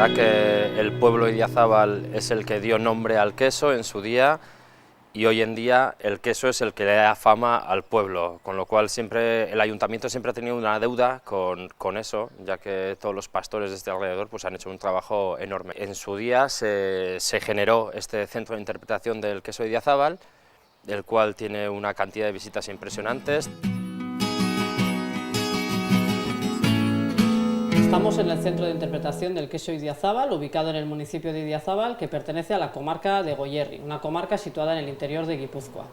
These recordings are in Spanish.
verdad que el pueblo idiazábal es el que dio nombre al queso en su día, y hoy en día el queso es el que le da fama al pueblo, con lo cual siempre el ayuntamiento siempre ha tenido una deuda con eso, ya que todos los pastores de este alrededor pues, han hecho un trabajo enorme. En su día se generó este centro de interpretación del queso idiazábal, el cual tiene una cantidad de visitas impresionantes. Estamos en el centro de interpretación del queso idiazábal, ubicado en el municipio de Idiazábal, que pertenece a la comarca de Goierri, una comarca situada en el interior de Guipúzcoa.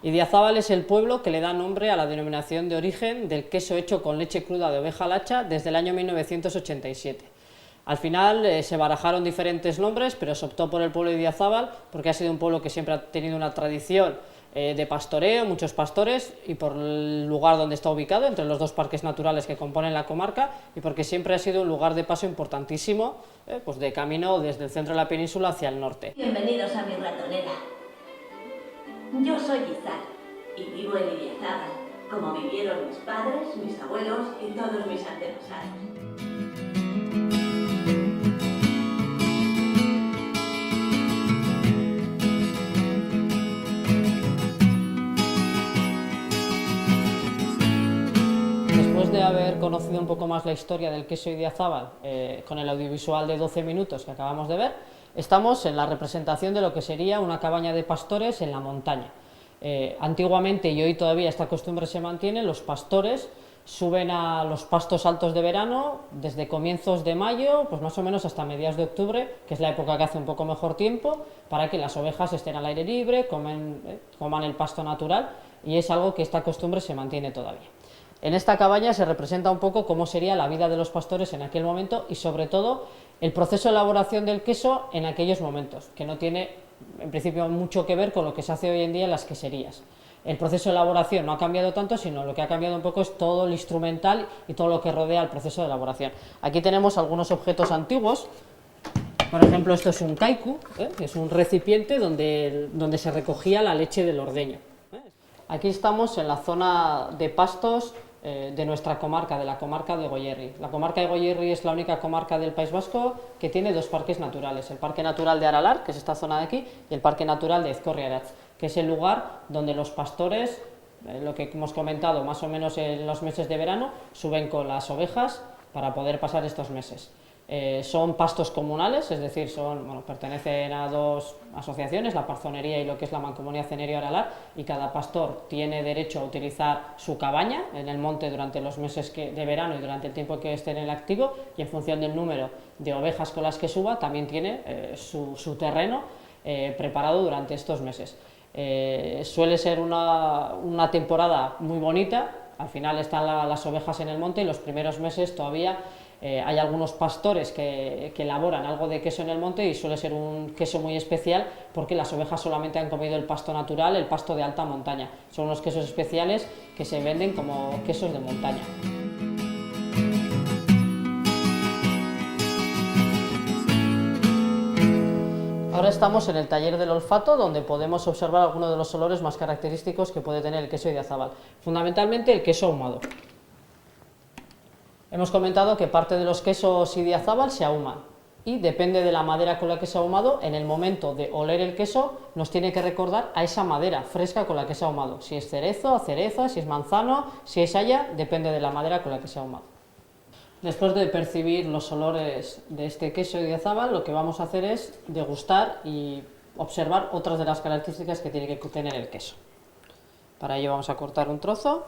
Idiazábal es el pueblo que le da nombre a la denominación de origen del queso hecho con leche cruda de oveja lacha desde el año 1987. Al final se barajaron diferentes nombres, pero se optó por el pueblo de Idiazábal porque ha sido un pueblo que siempre ha tenido una tradición de pastoreo, muchos pastores, y por el lugar donde está ubicado, entre los dos parques naturales que componen la comarca, y porque siempre ha sido un lugar de paso importantísimo, pues de camino desde el centro de la península hacia el norte. Bienvenidos a mi ratonera. Yo soy Izar y vivo en Idiazábal, como vivieron mis padres, mis abuelos y todos mis antepasados. Después de haber conocido un poco más la historia del queso idiazábal con el audiovisual de 12 minutos que acabamos de ver, estamos en la representación de lo que sería una cabaña de pastores en la montaña. Antiguamente, y hoy todavía esta costumbre se mantiene, los pastores suben a los pastos altos de verano desde comienzos de mayo, pues más o menos hasta mediados de octubre, que es la época que hace un poco mejor tiempo, para que las ovejas estén al aire libre, coman el pasto natural, y es algo que esta costumbre se mantiene todavía. En esta cabaña se representa un poco cómo sería la vida de los pastores en aquel momento y sobre todo el proceso de elaboración del queso en aquellos momentos, que no tiene en principio mucho que ver con lo que se hace hoy en día en las queserías. El proceso de elaboración no ha cambiado tanto, sino lo que ha cambiado un poco es todo el instrumental y todo lo que rodea el proceso de elaboración. Aquí tenemos algunos objetos antiguos. Por ejemplo, esto es un kaiku, es un recipiente donde se recogía la leche del ordeño. Aquí estamos en la zona de pastos de nuestra comarca, de la comarca de Goierri. La comarca de Goierri es la única comarca del País Vasco que tiene dos parques naturales, el Parque Natural de Aralar, que es esta zona de aquí, y el Parque Natural de Ezkorriaratz, que es el lugar donde los pastores, lo que hemos comentado, más o menos en los meses de verano, suben con las ovejas para poder pasar estos meses. Son pastos comunales, es decir, pertenecen a dos asociaciones, la Parzonería y lo que es la Mancomunidad Cenerio Aralar, y cada pastor tiene derecho a utilizar su cabaña en el monte durante los meses de verano y durante el tiempo que esté en el activo, y en función del número de ovejas con las que suba también tiene su terreno preparado durante estos meses. Suele ser una temporada muy bonita, al final están las ovejas en el monte y los primeros meses todavía hay algunos pastores que elaboran algo de queso en el monte y suele ser un queso muy especial porque las ovejas solamente han comido el pasto natural, el pasto de alta montaña. Son unos quesos especiales que se venden como quesos de montaña. Ahora estamos en el taller del olfato, donde podemos observar algunos de los olores más característicos que puede tener el queso idiazábal. Fundamentalmente el queso ahumado. Hemos comentado que parte de los quesos idiazábal se ahuman y depende de la madera con la que se ha ahumado, en el momento de oler el queso nos tiene que recordar a esa madera fresca con la que se ha ahumado. Si es cerezo, cereza, si es manzano, si es haya, depende de la madera con la que se ha ahumado. Después de percibir los olores de este queso idiazábal, lo que vamos a hacer es degustar y observar otras de las características que tiene que tener el queso. Para ello vamos a cortar un trozo.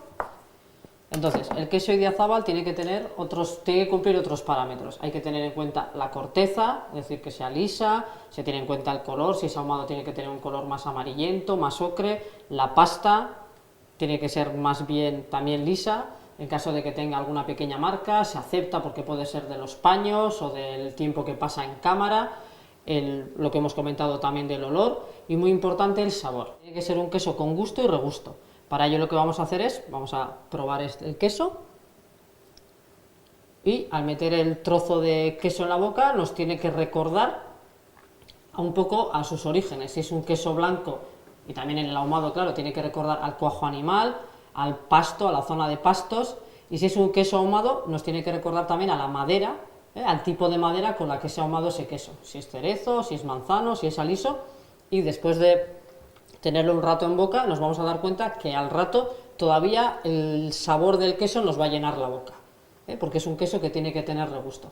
Entonces, el queso idiazábal tiene que cumplir otros parámetros. Hay que tener en cuenta la corteza, es decir, que sea lisa, se tiene en cuenta el color, si es ahumado tiene que tener un color más amarillento, más ocre, la pasta tiene que ser más bien también lisa, en caso de que tenga alguna pequeña marca, se acepta porque puede ser de los paños o del tiempo que pasa en cámara, lo que hemos comentado también del olor, y muy importante el sabor. Tiene que ser un queso con gusto y regusto. Para ello lo que vamos a hacer es, vamos a probar el queso y al meter el trozo de queso en la boca nos tiene que recordar un poco a sus orígenes. Si es un queso blanco y también en el ahumado, claro, tiene que recordar al cuajo animal, al pasto, a la zona de pastos, y si es un queso ahumado nos tiene que recordar también a la madera al tipo de madera con la que se ha ahumado ese queso, si es cerezo, si es manzano, si es aliso, y después de tenerlo un rato en boca nos vamos a dar cuenta que al rato todavía el sabor del queso nos va a llenar la boca, porque es un queso que tiene que tener regusto.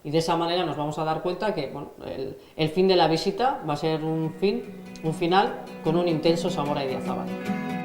Y de esa manera nos vamos a dar cuenta que bueno, el fin de la visita va a ser un final con un intenso sabor a Idiazábal.